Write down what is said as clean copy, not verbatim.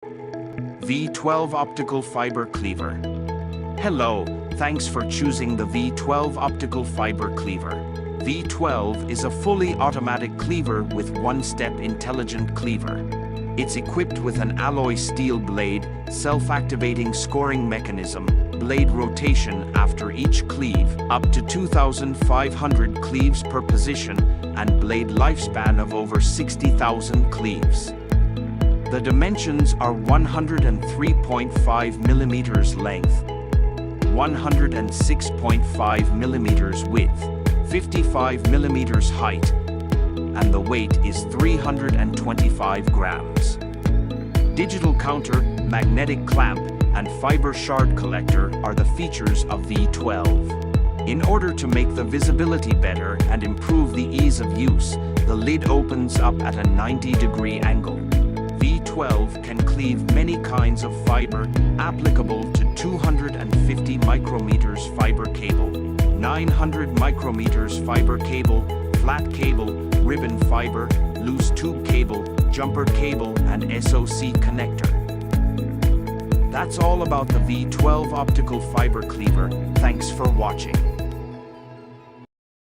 V12 Optical Fiber Cleaver. Hello, thanks for choosing the V12 Optical Fiber Cleaver. V12 is a fully automatic cleaver with one-step intelligent cleaver. It's equipped with an alloy steel blade, self-activating scoring mechanism, blade rotation after each cleave, up to 2,500 cleaves per position, and blade lifespan of over 60,000 cleaves. The dimensions are 103.5 millimeters length, 106.5 millimeters width, 55 millimeters height, and the weight is 325 grams. Digital counter, magnetic clamp, and fiber shard collector are the features of V12. In order to make the visibility better and improve the ease of use, the lid opens up at a 90-degree angle. V12 can cleave many kinds of fiber, applicable to 250 micrometers fiber cable, 900 micrometers fiber cable, flat cable, ribbon fiber, loose tube cable, jumper cable, and SOC connector. That's all about the V12 optical fiber cleaver. Thanks for watching.